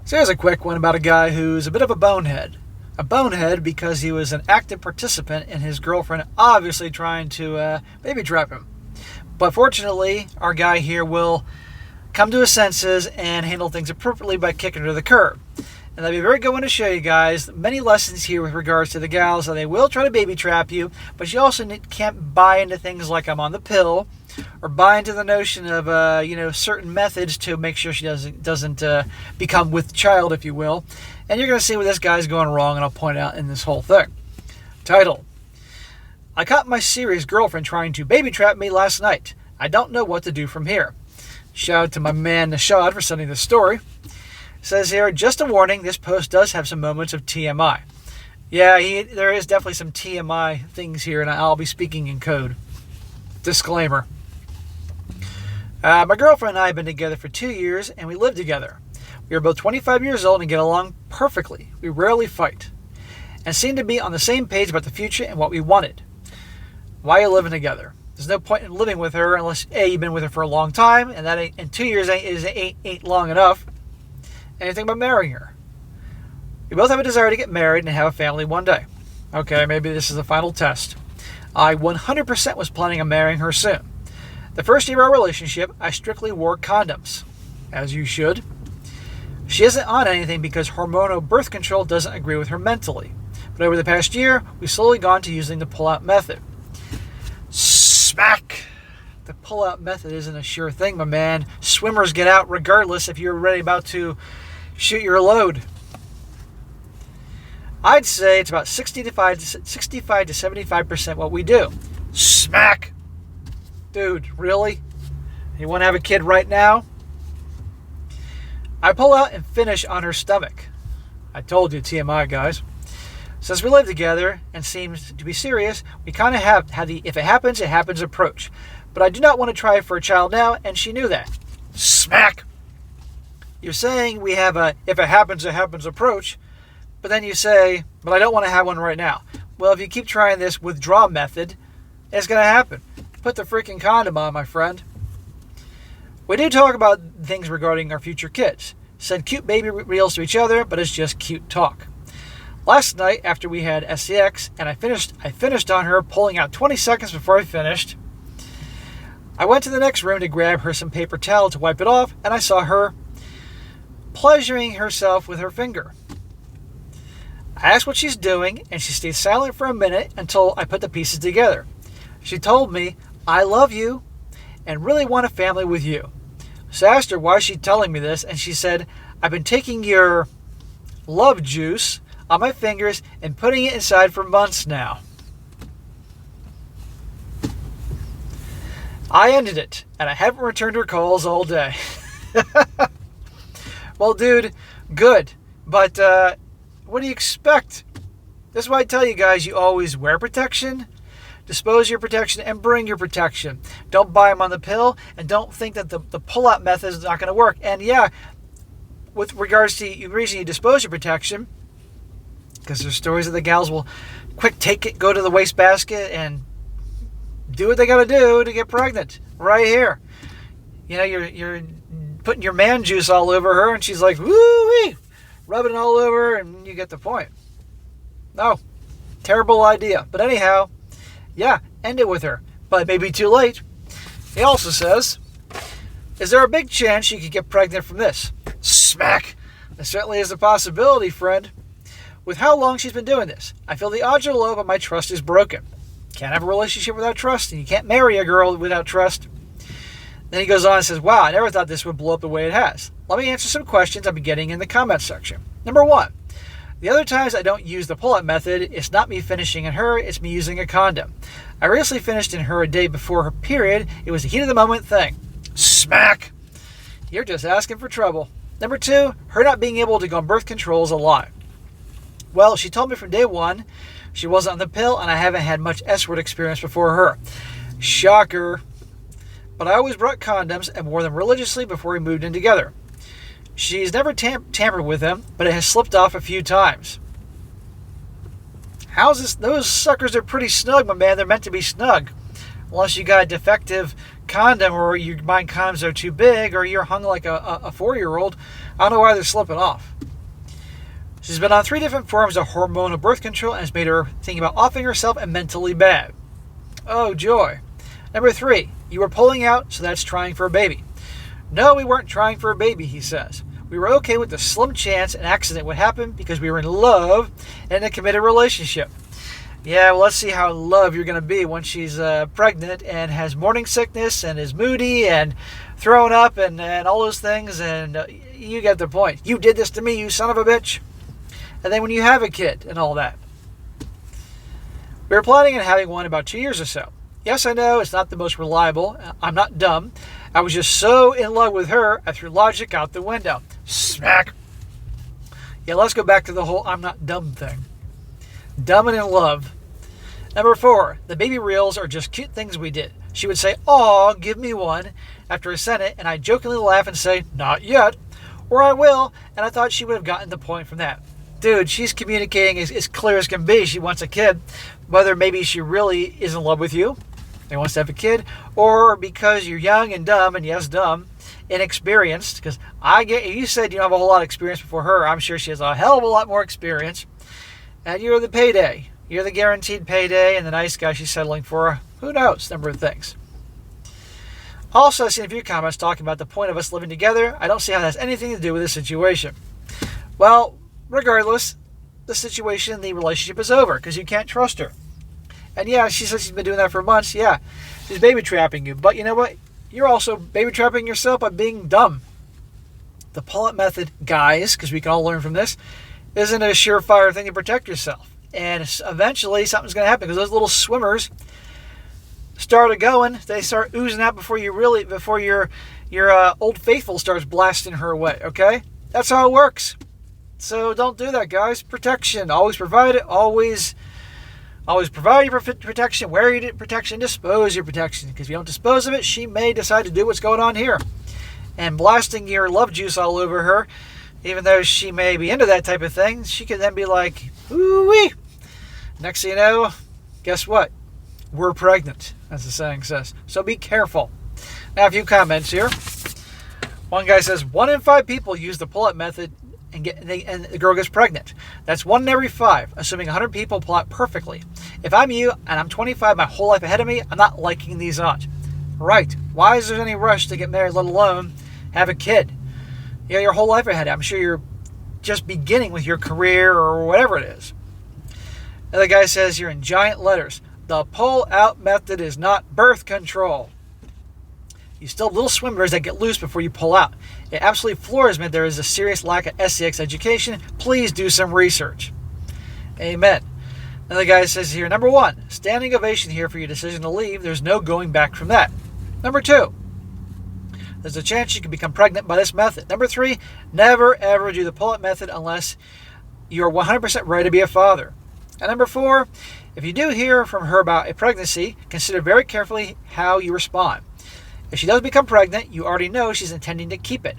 So here's a quick one about a guy who's a bit of a bonehead. A bonehead because he was an active participant in his girlfriend obviously trying to baby trap him. But fortunately, our guy here will come to his senses and handle things appropriately by kicking her to the curb. And that'd be a very good one to show you guys. Many lessons here with regards to the gals. They will try to baby trap you, but you also can't buy into things like I'm on the pill, or buy into the notion of certain methods to make sure she doesn't become with child, if you will. And you're going to see where this guy's going wrong, and I'll point out in this whole thing. Title: I caught my serious girlfriend trying to baby trap me last night. I don't know what to do from here. Shout out to my man Nishad for sending this story. It says here, just a warning, this post does have some moments of TMI. Yeah, there is definitely some TMI things here, and I'll be speaking in code. Disclaimer. My girlfriend and I have been together for 2 years, and we live together. We are both 25 years old and get along perfectly. We rarely fight, and seem to be on the same page about the future and what we wanted. Why are you living together? There's no point in living with her unless A, you've been with her for a long time, and 2 years ain't long enough. And you think about marrying her. We both have a desire to get married and have a family one day. Okay, maybe this is the final test. I 100% was planning on marrying her soon. The first year of our relationship, I strictly wore condoms, as you should. She isn't on anything because hormonal birth control doesn't agree with her mentally. But over the past year, we've slowly gone to using the pull-out method. Smack! The pull-out method isn't a sure thing, my man. Swimmers get out regardless if you're about to shoot your load. I'd say it's about 65 to 75% what we do. Smack! Dude, really? You want to have a kid right now? I pull out and finish on her stomach. I told you, TMI, guys. Since we live together and seems to be serious, we kind of have the if it happens, it happens approach. But I do not want to try for a child now, and she knew that. Smack! You're saying we have a if it happens, it happens approach, but then you say, but I don't want to have one right now. Well, if you keep trying this withdraw method, it's going to happen. Put the freaking condom on, my friend. We do talk about things regarding our future kids. Send cute baby reels to each other, but it's just cute talk. Last night, after we had SCX, and I finished on her, pulling out 20 seconds before I finished. I went to the next room to grab her some paper towel to wipe it off, and I saw her pleasuring herself with her finger. I asked what she's doing, and she stayed silent for a minute until I put the pieces together. She told me, I love you, and really want a family with you. So I asked her why she's telling me this, and she said, I've been taking your love juice on my fingers and putting it inside for months now. I ended it, and I haven't returned her calls all day. Well, dude, good. But what do you expect? That's why I tell you guys, you always wear protection, dispose your protection, and bring your protection. Don't buy them on the pill, and don't think that the pull-out method is not going to work. And yeah, with regards to the reason you dispose your protection, because there's stories that the gals will quick take it, go to the wastebasket, and do what they got to do to get pregnant. Right here. You know, you're putting your man juice all over her, and she's like, woo-wee, rubbing it all over her, and you get the point. No, terrible idea. But anyhow, yeah, end it with her. But it may be too late. He also says, is there a big chance she could get pregnant from this? Smack! There certainly is a possibility, friend. With how long she's been doing this, I feel the odds are low, but my trust is broken. Can't have a relationship without trust, and you can't marry a girl without trust. Then he goes on and says, wow, I never thought this would blow up the way it has. Let me answer some questions I've been getting in the comments section. Number 1, the other times I don't use the pull-up method, it's not me finishing in her, it's me using a condom. I recently finished in her a day before her period. It was a heat of the moment thing. Smack! You're just asking for trouble. Number 2, her not being able to go on birth control is a lie. Well, she told me from day one she wasn't on the pill, and I haven't had much S-word experience before her. Shocker. But I always brought condoms and wore them religiously before we moved in together. She's never tampered with them, but it has slipped off a few times. How's this? Those suckers are pretty snug, my man. They're meant to be snug. Unless you got a defective condom, or your mind condoms are too big, or you're hung like a 4-year-old. I don't know why they're slipping off. She's been on 3 different forms of hormonal birth control and has made her think about offing herself and mentally bad. Oh, joy. Number 3, you were pulling out, so that's trying for a baby. No, we weren't trying for a baby, he says. We were okay with the slim chance an accident would happen because we were in love and in a committed relationship. Yeah, well, let's see how in love you're going to be when she's pregnant and has morning sickness and is moody and throwing up and all those things, and you get the point. You did this to me, you son of a bitch. And then when you have a kid and all that. We were planning on having one about 2 years or so. Yes, I know it's not the most reliable. I'm not dumb. I was just so in love with her, I threw logic out the window. Smack. Yeah, let's go back to the whole I'm not dumb thing. Dumb and in love. Number 4, the baby reels are just cute things we did. She would say, "Aw, give me one," after I sent it, and I'd jokingly laugh and say, "Not yet," or "I will," and I thought she would have gotten the point from that. Dude, she's communicating as clear as can be. She wants a kid, whether maybe she really is in love with you and wants to have a kid, or because you're young and dumb, and yes, dumb, inexperienced, because you said you don't have a whole lot of experience before her. I'm sure she has a hell of a lot more experience, and you're the payday. You're the guaranteed payday and the nice guy she's settling for. Who knows? Number of things. Also, I've seen a few comments talking about the point of us living together. I don't see how that has anything to do with this situation. Well, regardless, the situation, the relationship is over because you can't trust her. And yeah, she says she's been doing that for months. Yeah, she's baby trapping you. But you know what? You're also baby trapping yourself by being dumb. The pull-up method, guys, because we can all learn from this, isn't a surefire thing to protect yourself. And eventually something's going to happen because those little swimmers started going. They start oozing out before your old faithful starts blasting her away. Okay, that's how it works. So don't do that, guys. Protection, always provide it. Always provide your protection. Wear your protection. Dispose your protection. Because if you don't dispose of it, she may decide to do what's going on here, and blasting your love juice all over her. Even though she may be into that type of thing, she could then be like, "Ooh-wee." Next thing you know, guess what? We're pregnant, as the saying says. So be careful. Now, a few comments here. One guy says, 1 in 5 people use the pull-up method and the girl gets pregnant. That's 1 in every 5, assuming 100 people pull out perfectly. If I'm you and I'm 25, my whole life ahead of me, I'm not liking these odds. Right. Why is there any rush to get married, let alone have a kid? You know, your whole life ahead. I'm sure you're just beginning with your career or whatever it is. Another guy says you're in giant letters. The pull-out method is not birth control. You still have little swimmers that get loose before you pull out. It absolutely floors me there is a serious lack of sex education. Please do some research. Amen. Another guy says here, number 1, standing ovation here for your decision to leave. There's no going back from that. Number 2, there's a chance you can become pregnant by this method. Number 3, never ever do the pull-up method unless you're 100% ready to be a father. And number 4, if you do hear from her about a pregnancy, consider very carefully how you respond. If she does become pregnant, you already know she's intending to keep it.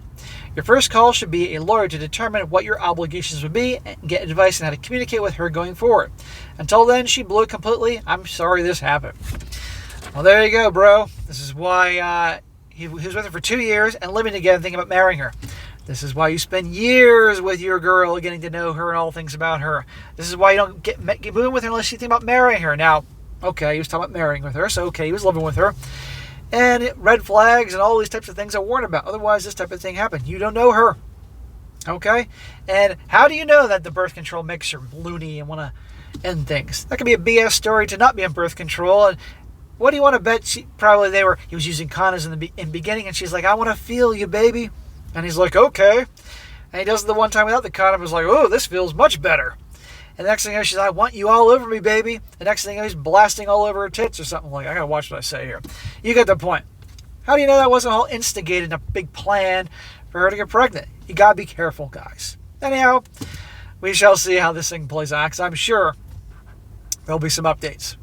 Your first call should be a lawyer to determine what your obligations would be and get advice on how to communicate with her going forward. Until then, she blew it completely. I'm sorry this happened. Well, there you go, bro. This is why he was with her for 2 years and living together and thinking about marrying her. This is why you spend years with your girl, getting to know her and all things about her. This is why you don't get moving with her unless you think about marrying her. Now, okay, he was talking about marrying with her, so okay, he was living with her. And red flags and all these types of things I warn about. Otherwise, this type of thing happened. You don't know her. Okay? And how do you know that the birth control makes her loony and want to end things? That could be a BS story to not be on birth control. And what do you want to bet? He was using condoms in the beginning, and she's like, "I want to feel you, baby." And he's like, "Okay." And he does it the one time without the condom. He's like, "Oh, this feels much better." And the next thing you know, she's like, "I want you all over me, baby." The next thing you know, he's blasting all over her tits or something like that. I gotta watch what I say here. You get the point. How do you know that wasn't all instigated in a big plan for her to get pregnant? You gotta be careful, guys. Anyhow, we shall see how this thing plays out, because I'm sure there'll be some updates.